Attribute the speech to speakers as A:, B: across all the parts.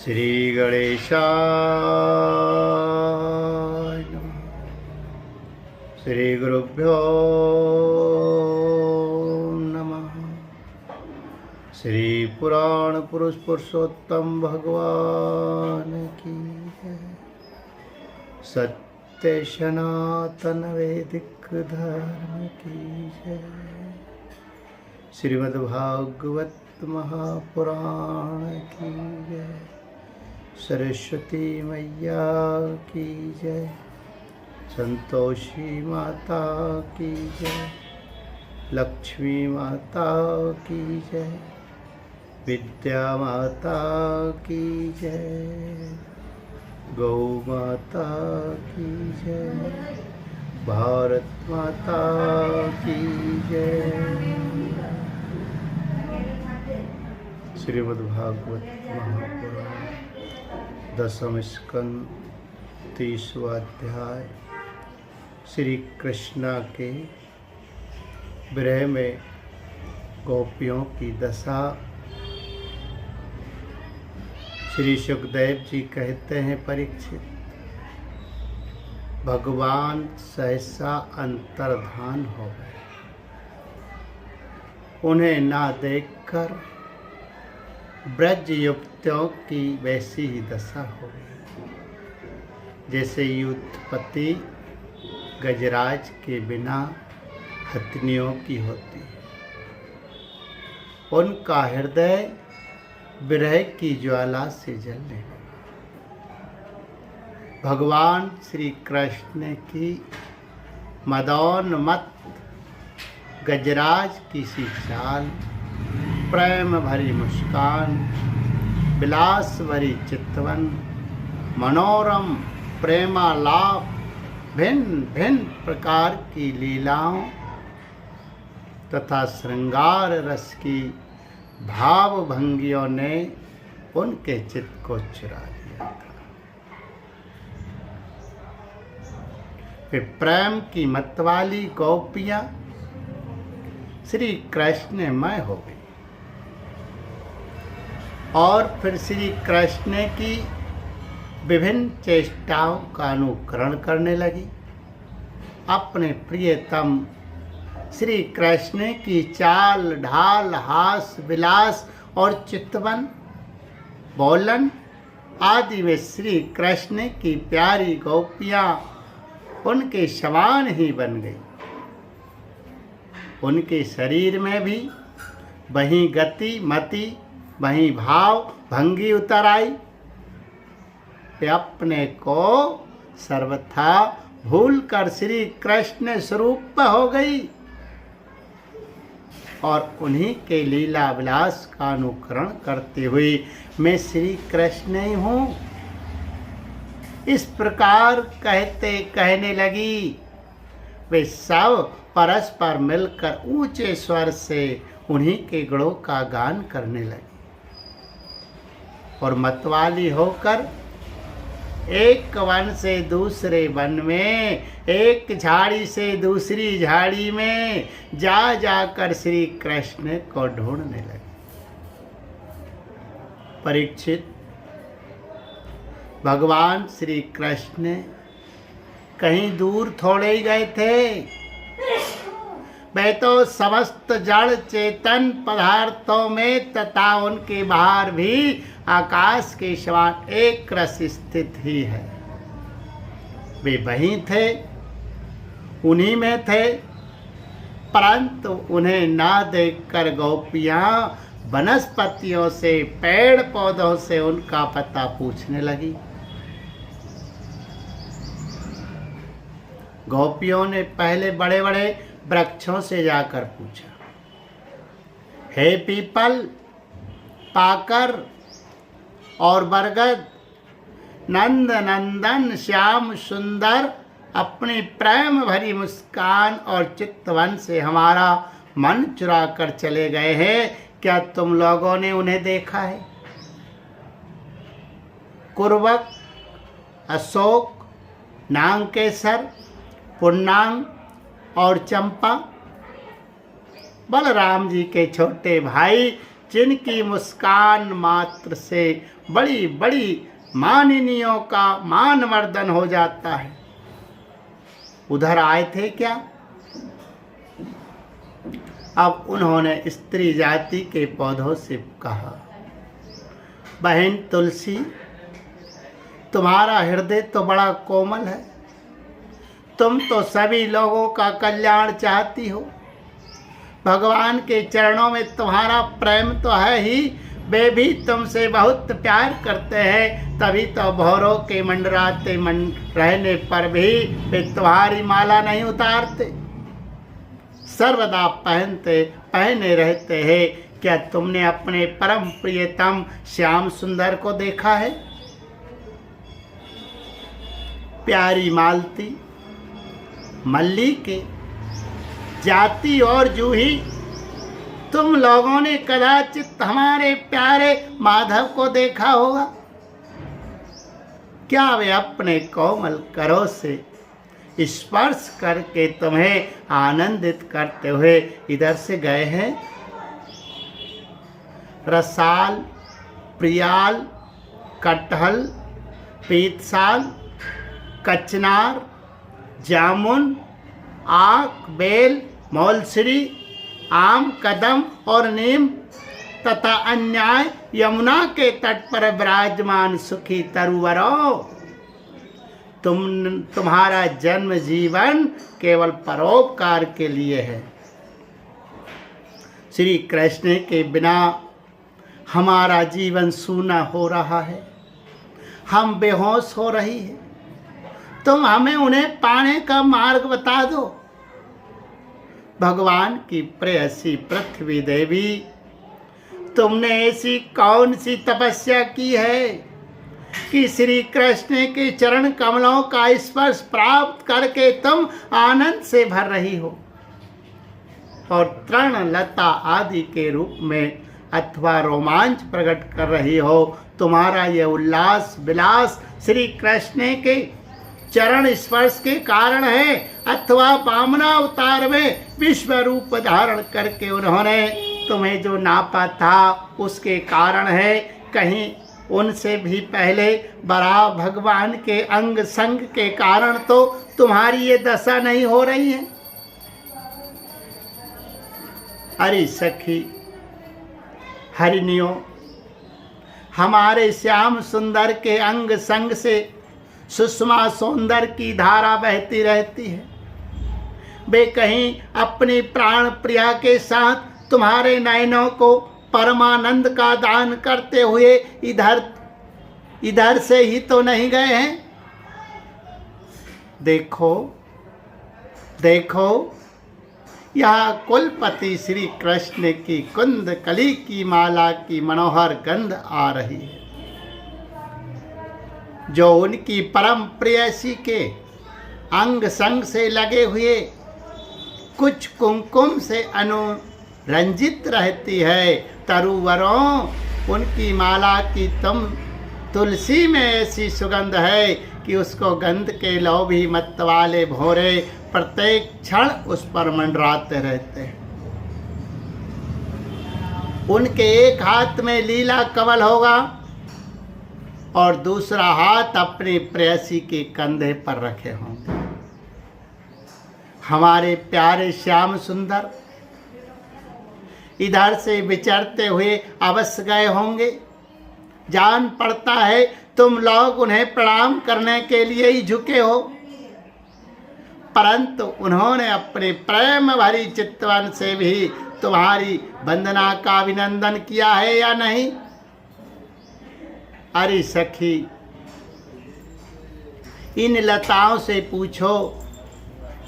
A: श्री गणेशाय नमः। श्री गुरुभ्यो नमः। श्री पुराण पुरुष पुरुषोत्तम भगवान की जय। सत्य सनातन वैदिक धर्म की जय। श्रीमद्भागवत महापुराण की जय। सरस्वती मैया की जय। संतोषी माता की जय। लक्ष्मी माता की जय। विद्या माता की जय। गौ माता की जय। भारत माता की जय। श्रीमद्भागवत महापुराण दशम स्कंद 30वां अध्याय। श्री कृष्णा के विरह में गोपियों की दशा। श्री सुखदेव जी कहते हैं, परीक्षित, भगवान सहसा अंतर्धान हो गए। उन्हें ना देखकर ब्रज युवतियों की वैसी ही दशा हो गई जैसे युद्धपति गजराज के बिना हथनियों की होती है। उनका हृदय विरह की ज्वाला से जलने लगा। भगवान श्री कृष्ण की मदोन्मत्त गजराज की सी चाल, प्रेम भरी मुस्कान, विलास भरी चितवन, मनोरम प्रेमालाप, भिन्न भिन्न प्रकार की लीलाओं तथा श्रृंगार रस की भाव भंगियों ने उनके चित्त को चुरा लिया था। फिर प्रेम की मतवाली गोपियां श्री कृष्णमय हो गई और फिर श्री कृष्ण की विभिन्न चेष्टाओं का अनुकरण करने लगी। अपने प्रियतम श्री कृष्ण की चाल ढाल, हास विलास और चितवन बोलन आदि में श्री कृष्ण की प्यारी गोपियां उनके समान ही बन गई। उनके शरीर में भी वही गति मति, वही भाव भंगी उतर आई। वे अपने को सर्वथा भूलकर श्री कृष्ण स्वरूप हो गई और उन्हीं के लीला विलास का अनुकरण करते हुए मैं श्री कृष्ण ही हूँ, इस प्रकार कहने लगी। वे सब परस्पर मिलकर ऊंचे स्वर से उन्हीं के गुणों का गान करने लगी और मतवाली होकर एक वन से दूसरे वन में, एक झाड़ी से दूसरी झाड़ी में जा जाकर श्री कृष्ण को ढूंढने लगे। परीक्षित, भगवान श्री कृष्ण कहीं दूर थोड़े ही गए थे। वे तो समस्त जड़ चेतन पदार्थों में तथा उनके बाहर भी आकाश के समान एक रस स्थित ही है। वे वहीं थे, उन्हीं में थे, परंतु उन्हें ना देखकर गोपियां वनस्पतियों से, पेड़ पौधों से उनका पता पूछने लगी। गोपियों ने पहले बड़े बड़े वृक्षों से जाकर पूछा, हे पीपल, पाकर और बरगद, नंद नंदन श्याम सुंदर अपनी प्रेम भरी मुस्कान और चित्तवन से हमारा मन चुरा कर चले गए हैं। क्या तुम लोगों ने उन्हें देखा है? कुर्वक, अशोक, नागकेसर, पुन्नांग और चंपा बलराम जी के छोटे भाई जिनकी मुस्कान मात्र से बड़ी बड़ी माननीयों का मानवर्धन हो जाता है। उधर आए थे क्या? अब उन्होंने स्त्री जाति के पौधों से कहा, बहन तुलसी, तुम्हारा हृदय तो बड़ा कोमल है, तुम तो सभी लोगों का कल्याण चाहती हो, भगवान के चरणों में तुम्हारा प्रेम तो है ही, वे भी तुमसे बहुत प्यार करते हैं, तभी तो भौरों के मंडराते रहने पर भी वे तुम्हारी माला नहीं उतारते, सर्वदा पहने रहते हैं। क्या तुमने अपने परम प्रियतम श्याम सुंदर को देखा है? प्यारी मालती, मल्लिके, जाति और जूही, तुम लोगों ने कदाचित हमारे प्यारे माधव को देखा होगा। क्या वे अपने कोमल करों से स्पर्श करके तुम्हें आनंदित करते हुए इधर से गए हैं? रसाल, प्रियाल, कटहल, पीतसाल, कचनार, जामुन, आक, बेल, मौलसरी, आम, कदम और नीम तथा अन्याय यमुना के तट पर विराजमान सुखी तरुवरों, तुम्हारा जन्म जीवन केवल परोपकार के लिए है। श्री कृष्ण के बिना हमारा जीवन सूना हो रहा है, हम बेहोश हो रही है, तुम हमें उन्हें पाने का मार्ग बता दो। भगवान की प्रेयसी पृथ्वी देवी, तुमने ऐसी कौन सी तपस्या की है कि श्री कृष्ण के चरण कमलों का स्पर्श प्राप्त करके तुम आनंद से भर रही हो और तृण लता आदि के रूप में अथवा रोमांच प्रकट कर रही हो? तुम्हारा यह उल्लास विलास श्री कृष्ण के चरण स्पर्श के कारण है अथवा वामना अवतार में विश्व रूप धारण करके उन्होंने तुम्हें जो नापा था उसके कारण है? कहीं उनसे भी पहले बड़ा भगवान के अंग संग के कारण तो तुम्हारी ये दशा नहीं हो रही है। अरे सखी हरिणियों, हमारे श्याम सुंदर के अंग संग से सुषमा सौंदर्य की धारा बहती रहती है। वे कहीं अपनी प्राण प्रिया के साथ तुम्हारे नयनों को परमानंद का दान करते हुए इधर से ही तो नहीं गए हैं। देखो देखो, यह कुलपति श्री कृष्ण की कुंद कली की माला की मनोहर गंध आ रही है, जो उनकी परम प्रेयसी के अंग संग से लगे हुए कुछ कुमकुम से अनुरंजित रहती है। तरुवरों, उनकी माला की तुम तुलसी में ऐसी सुगंध है कि उसको गंध के लोभी मत वाले भोरे प्रत्येक क्षण उस पर मंडराते रहते हैं। उनके एक हाथ में लीला कमल होगा और दूसरा हाथ अपनी प्रेयसी के कंधे पर रखे होंगे। हमारे प्यारे श्याम सुंदर इधर से विचरते हुए अवश्य गए होंगे। जान पड़ता है तुम लोग उन्हें प्रणाम करने के लिए ही झुके हो, परंतु उन्होंने अपने प्रेम भरी चितवन से भी तुम्हारी वंदना का अभिनंदन किया है या नहीं? अरे सखी, इन लताओं से पूछो,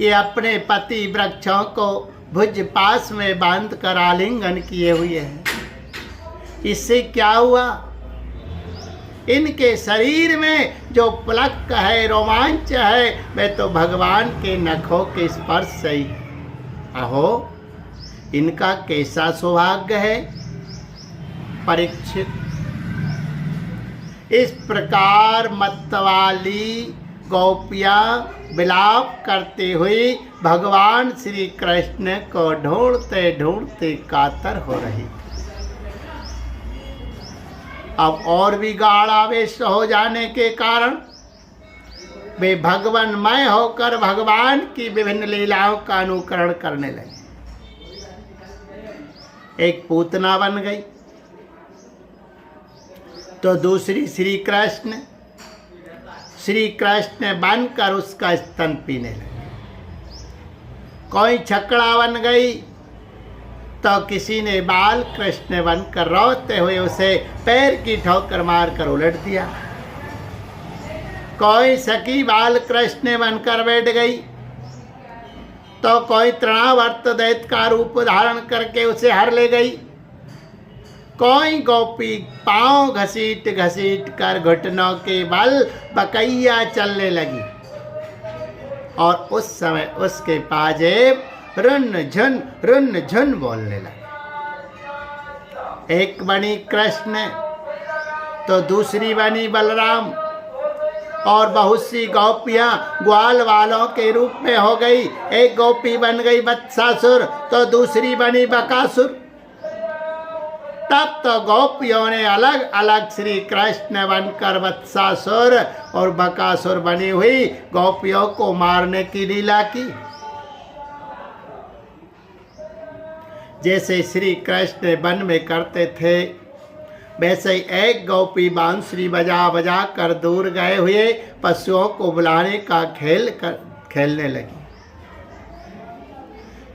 A: ये अपने पति वृक्षों को भुज पास में बांध कर आलिंगन किए हुए हैं। इससे क्या हुआ? इनके शरीर में जो पुलक है, रोमांच है, वह तो भगवान के नखों के स्पर्श से ही। अहो, इनका कैसा सौभाग्य है। परीक्षित, इस प्रकार मतवाली गोपियाँ विलाप करते हुए भगवान श्री कृष्ण को ढूंढते ढूंढते कातर हो रही। अब और भी गाढ़ आवेश हो जाने के कारण वे भगवानमय होकर भगवान की विभिन्न लीलाओं का अनुकरण करने लगे। एक पूतना बन गई तो दूसरी श्री कृष्ण बनकर उसका स्तन पीने लगे। कोई छकड़ा बन गई तो किसी ने बाल कृष्ण बनकर रोते हुए उसे पैर की ठोकर मारकर उलट दिया। कोई सखी बाल कृष्ण बनकर बैठ गई तो कोई तृणावर्त दैत्य का रूप धारण करके उसे हर ले गई। कोई गोपी पांव घसीट घसीट कर घुटनों के बल बकैया चलने लगी और उस समय उसके पाजेब रुन झुन बोलने लगे। एक बनी कृष्ण तो दूसरी बनी बलराम और बहुत सी गोपियां ग्वाल वालों के रूप में हो गई। एक गोपी बन गई वत्सासुर तो दूसरी बनी बकासुर। तब तो गोपियों ने अलग अलग श्री कृष्ण बनकर वत्सासुर और बकासुर बनी हुई गोपियों को मारने की लीला की। जैसे श्री कृष्ण वन में करते थे वैसे ही एक गोपी बांसुरी बजा बजा कर दूर गए हुए पशुओं को बुलाने का खेलने लगी।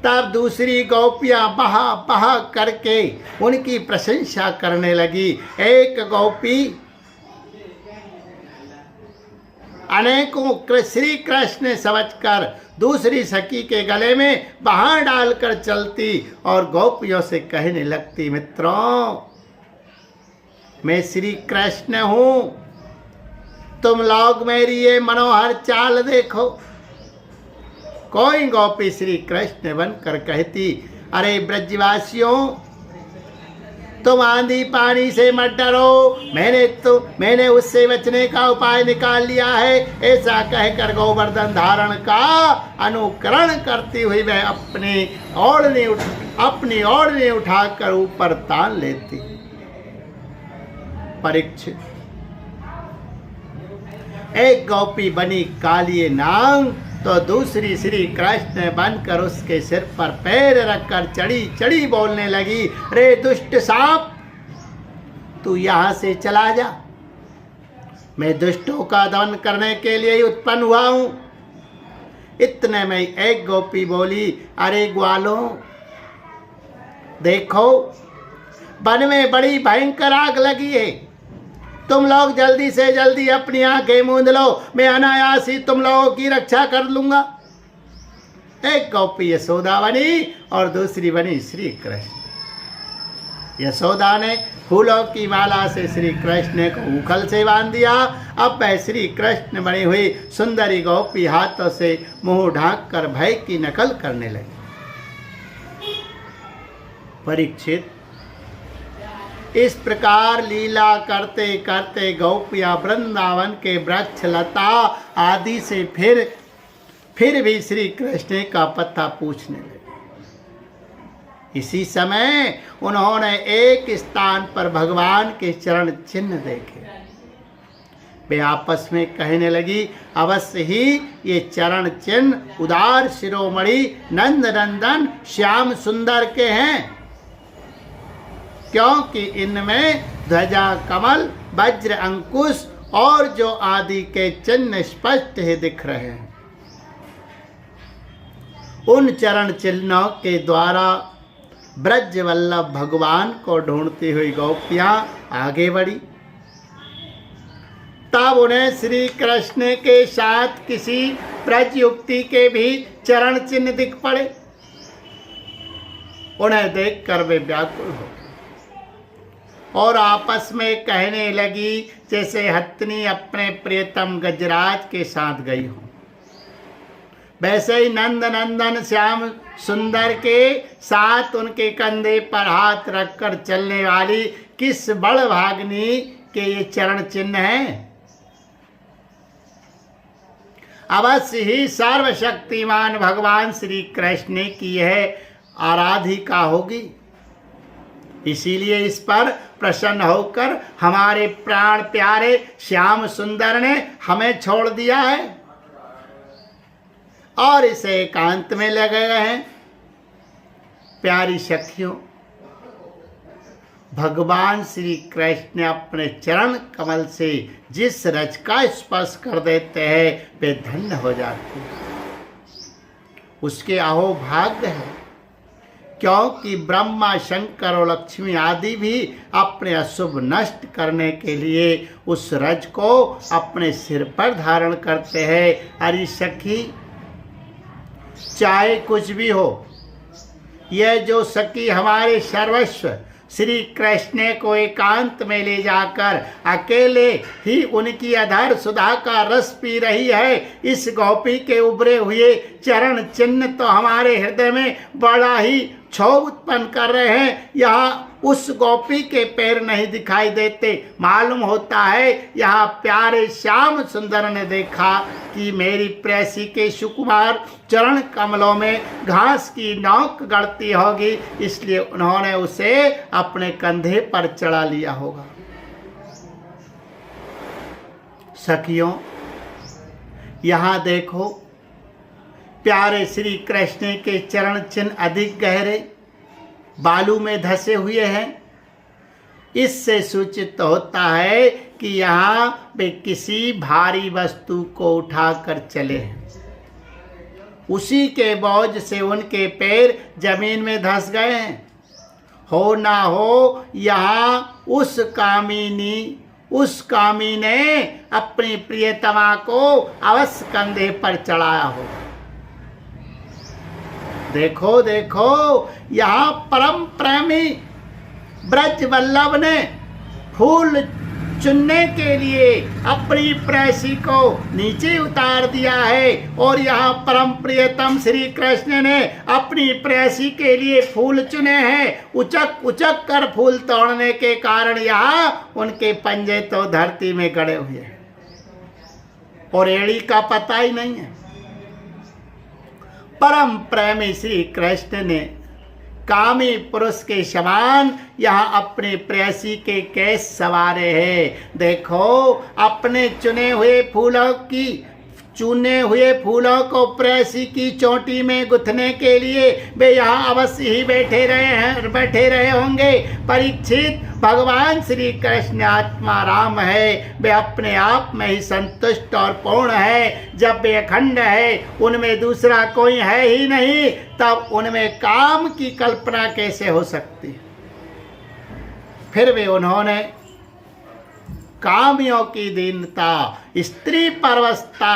A: तब दूसरी गोपियां बहा बहा करके उनकी प्रशंसा करने लगी। एक गोपी अनेकों श्री कृष्ण समझकर दूसरी सखी के गले में बाहर डालकर चलती और गोपियों से कहने लगती, मित्रों मैं श्री कृष्ण हूं, तुम लोग मेरी ये मनोहर चाल देखो। कोई गोपी श्री कृष्ण बनकर कहती, अरे ब्रजवासियों तुम आंधी पानी से मत डरो, मैंने उससे बचने का उपाय निकाल लिया है। ऐसा कहकर गोवर्धन धारण का अनुकरण करती हुई वह अपनी ओढ़नी उठाकर ऊपर तान लेती। परीक्षित, एक गोपी बनी कालिये नांग तो दूसरी श्री कृष्ण बनकर उसके सिर पर पैर रखकर चढ़ी चढ़ी बोलने लगी, रे दुष्ट सांप तू यहां से चला जा, मैं दुष्टों का दमन करने के लिए ही उत्पन्न हुआ हूं। इतने में एक गोपी बोली, अरे ग्वालों देखो वन में बड़ी भयंकर आग लगी है, तुम लोग जल्दी से जल्दी अपनी आंखें मूंद लो, मैं अनायास ही तुम लोगों की रक्षा कर लूंगा। एक गोपी यशोदा बनी और दूसरी बनी श्री कृष्ण। यशोदा ने फूलों की माला से श्री कृष्ण को उखल से बांध दिया। अब वह श्री कृष्ण बनी हुई सुंदरी गोपी हाथों से मुंह ढांक कर भय की नकल करने लगी। परीक्षित, इस प्रकार लीला करते करते गोपियां वृंदावन के वृक्ष लता आदि से फिर भी श्री कृष्ण का पता पूछने लगे। इसी समय उन्होंने एक स्थान पर भगवान के चरण चिन्ह देखे। वे आपस में कहने लगी, अवश्य ही ये चरण चिन्ह उदार शिरोमणि नंद नंदन श्याम सुंदर के हैं, क्योंकि इनमें ध्वजा कमल वज्र अंकुश और जो आदि के चिन्ह स्पष्ट ही दिख रहे हैं। उन चरण चिन्हों के द्वारा ब्रज वल्लभ भगवान को ढूंढती हुई गोपियां आगे बढ़ी। तब उन्हें श्री कृष्ण के साथ किसी ब्रज युक्ति के भी चरण चिन्ह दिख पड़े। उन्हें देखकर वे व्याकुल हो और आपस में कहने लगी जैसे हथनी अपने प्रियतम गजराज के साथ गई हो। वैसे ही नंद नंदन श्याम सुंदर के साथ उनके कंधे पर हाथ रखकर चलने वाली किस बड़ भागनी के ये चरण चिन्ह हैं। अवश्य ही सर्वशक्तिमान भगवान श्री कृष्ण की यह आराधिका होगी, इसीलिए इस पर प्रसन्न होकर हमारे प्राण प्यारे श्याम सुंदर ने हमें छोड़ दिया है और इसे एकांत में लगे गए हैं। प्यारी सखियों, भगवान श्री कृष्ण ने अपने चरण कमल से जिस रज का स्पर्श कर देते हैं वे धन्य हो जाते हैं। उसके अहो भाग्य है, क्योंकि ब्रह्मा शंकर और लक्ष्मी आदि भी अपने अशुभ नष्ट करने के लिए उस रज को अपने सिर पर धारण करते हैं। अरे सखी, चाहे कुछ भी हो, यह जो सखी हमारे सर्वस्व श्री कृष्ण को एकांत में ले जाकर अकेले ही उनकी अधर सुधा का रस पी रही है, इस गोपी के उभरे हुए चरण चिन्ह तो हमारे हृदय में बड़ा ही क्षोभ उत्पन्न कर रहे हैं। यहाँ उस गोपी के पैर नहीं दिखाई देते। मालूम होता है यहाँ प्यारे श्याम सुंदर ने देखा कि मेरी प्रेसी के सुकुमार चरण कमलों में घास की नोक गड़ती होगी, इसलिए उन्होंने उसे अपने कंधे पर चढ़ा लिया होगा। सखियों, यहाँ देखो, प्यारे श्री कृष्ण के चरण चिन्ह अधिक गहरे बालू में धसे हुए हैं। इससे सूचित होता है कि यहाँ वे किसी भारी वस्तु को उठाकर चले हैं। उसी के बोझ से उनके पैर जमीन में धस गए हैं। हो ना हो यहाँ उस कामी ने अपनी प्रियतमा को अवश्य कंधे पर चढ़ाया हो। देखो देखो, यहाँ परम प्रेमी ब्रज वल्लभ ने फूल चुनने के लिए अपनी प्रेसी को नीचे उतार दिया है और यहाँ परम प्रियतम श्री कृष्ण ने अपनी प्रेसी के लिए फूल चुने हैं। उचक उचक कर फूल तोड़ने के कारण यहाँ उनके पंजे तो धरती में गड़े हुए हैं और एड़ी का पता ही नहीं है। परम प्रेमी श्री कृष्ण ने कामी पुरुष के समान यहाँ अपने प्रेसी के केस सवारे हैं। देखो, अपने चुने हुए फूलों को प्रेसी की चोटी में गुथने के लिए वे यहाँ अवश्य ही बैठे रहे होंगे। परीक्षित, भगवान श्री कृष्ण आत्मा राम है, वे अपने आप में ही संतुष्ट और पूर्ण है। जब वे अखंड है, उनमें दूसरा कोई है ही नहीं, तब उनमें काम की कल्पना कैसे हो सकती। फिर वे उन्होंने कामियों की दीनता, स्त्री परवशता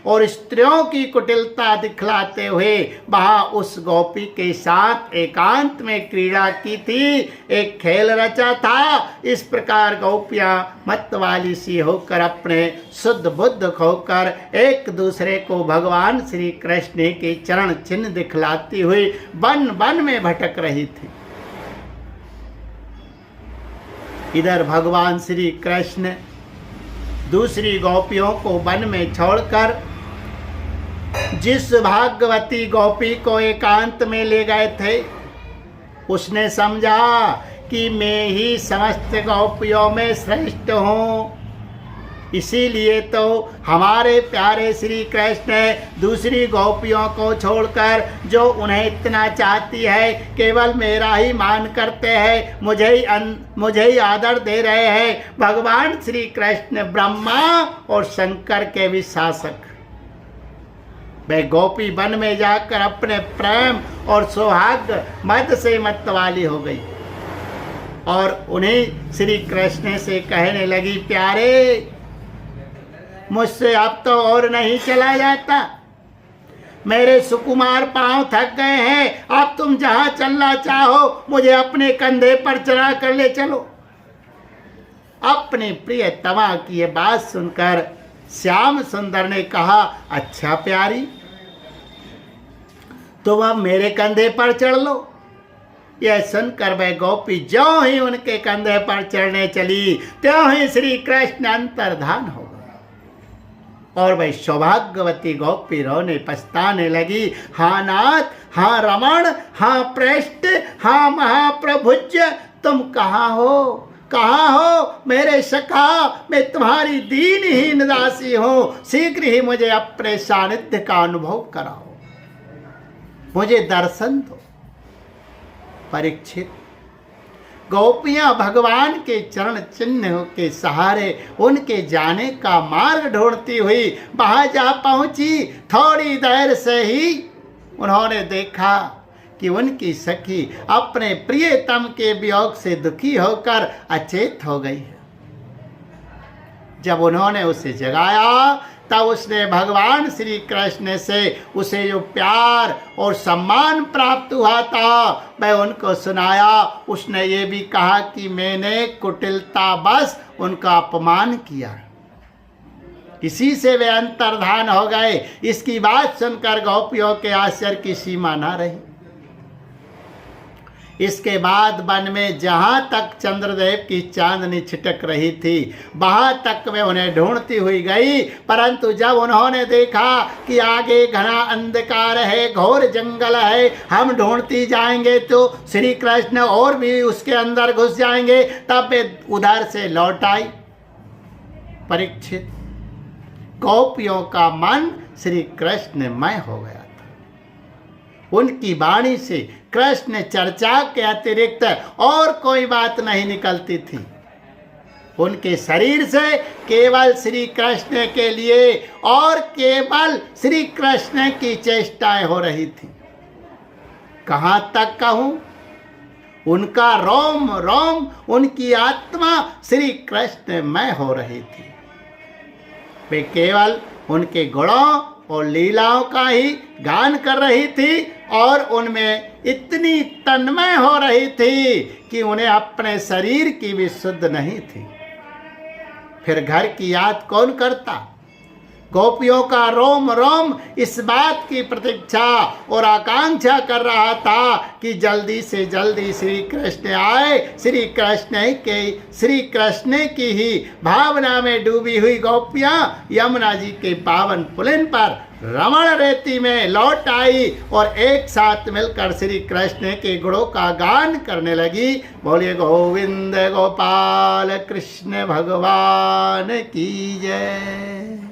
A: और स्त्रियों की कुटिलता दिखलाते हुए वहाँ उस गोपी के साथ एकांत में क्रीड़ा की थी, एक खेल रचा था। इस प्रकार गोपियाँ मतवाली सी होकर अपने शुद्ध बुद्ध खोकर एक दूसरे को भगवान श्री कृष्ण के चरण चिन्ह दिखलाती हुई वन वन में भटक रही थी। इधर भगवान श्री कृष्ण दूसरी गोपियों को वन में छोड़कर जिस भाग्यवती गोपी को एकांत में ले गए थे, उसने समझा कि मैं ही समस्त गोपियों में श्रेष्ठ हूँ। इसीलिए तो हमारे प्यारे श्री कृष्ण दूसरी गोपियों को छोड़कर, जो उन्हें इतना चाहती है, केवल मेरा ही मान करते हैं, मुझे ही आदर दे रहे हैं। भगवान श्री कृष्ण ब्रह्मा और शंकर के भी शासक, वे गोपी वन में जाकर अपने प्रेम और सौभाग्य मद से मतवाली हो गई और उन्हें श्री कृष्ण से कहने लगी, प्यारे, मुझसे अब तो और नहीं चला जाता, मेरे सुकुमार पांव थक गए हैं, अब तुम जहां चलना चाहो मुझे अपने कंधे पर चढ़ा कर ले चलो। अपने प्रियतमा की ये बात सुनकर श्याम सुंदर ने कहा, अच्छा प्यारी, तुम अब मेरे कंधे पर चढ़ लो। यह सुनकर वह गोपी ज्यों ही उनके कंधे पर चढ़ने चली, त्यों ही श्री कृष्ण अंतर्धान हो गए और वह सौभाग्यवती गोपी रोने पछताने लगी। हाँ नाथ, हाँ रमण, हाँ प्रेष्ठ, हाँ महाप्रभुज्य, तुम कहाँ हो? कहाँ हो मेरे सखा, मैं तुम्हारी दीनहीन दासी हूँ, शीघ्र ही मुझे अपने सानिध्य का अनुभव कराओ, मुझे दर्शन दो। परीक्षित, गोपियां भगवान के चरण चिन्ह के सहारे उनके जाने का मार्ग ढूंढती हुई वहां जा पहुंची। थोड़ी देर से ही उन्होंने देखा कि उनकी सखी अपने प्रियतम के वियोग से दुखी होकर अचेत हो गई है। जब उन्होंने उसे जगाया तब उसने भगवान श्री कृष्ण से उसे जो प्यार और सम्मान प्राप्त हुआ था वह उनको सुनाया। उसने ये भी कहा कि मैंने कुटिलता बस उनका अपमान किया। इसी से वे अंतर्धान हो गए। इसकी बात सुनकर गोपियों के आश्चर्य की सीमा न रही। इसके बाद वन में जहां तक चंद्रदेव की चांदनी छिटक रही थी वहां तक वे उन्हें ढूंढती हुई गई, परंतु जब उन्होंने देखा कि आगे घना अंधकार है, घोर जंगल है, हम ढूंढती जाएंगे तो श्री कृष्ण और भी उसके अंदर घुस जाएंगे, तब वे उधर से लौट आई। परीक्षित, गोपियों का मन श्री कृष्णमय हो गया था। उनकी वाणी से कृष्ण चर्चा के अतिरिक्त और कोई बात नहीं निकलती थी। उनके शरीर से केवल श्री कृष्ण के लिए और केवल श्री कृष्ण की चेष्टाएं हो रही थी। कहां तक कहूं, उनका रोम रोम, उनकी आत्मा श्री कृष्णमय हो रही थी। वे केवल उनके गुणों और लीलाओं का ही गान कर रही थी और उनमें इतनी तन्मय हो रही थी कि उन्हें अपने शरीर की भी सुध नहीं थी। फिर घर की याद कौन करता? गोपियों का रोम रोम इस बात की प्रतीक्षा और आकांक्षा कर रहा था कि जल्दी से जल्दी श्री कृष्ण आए। श्री कृष्ण की ही भावना में डूबी हुई गोपियां यमुना जी के पावन पुलिन पर रमण रेती में लौट आई और एक साथ मिलकर श्री कृष्ण के गुणों का गान करने लगी। बोलिए गोविंद गोपाल कृष्ण भगवान की जय।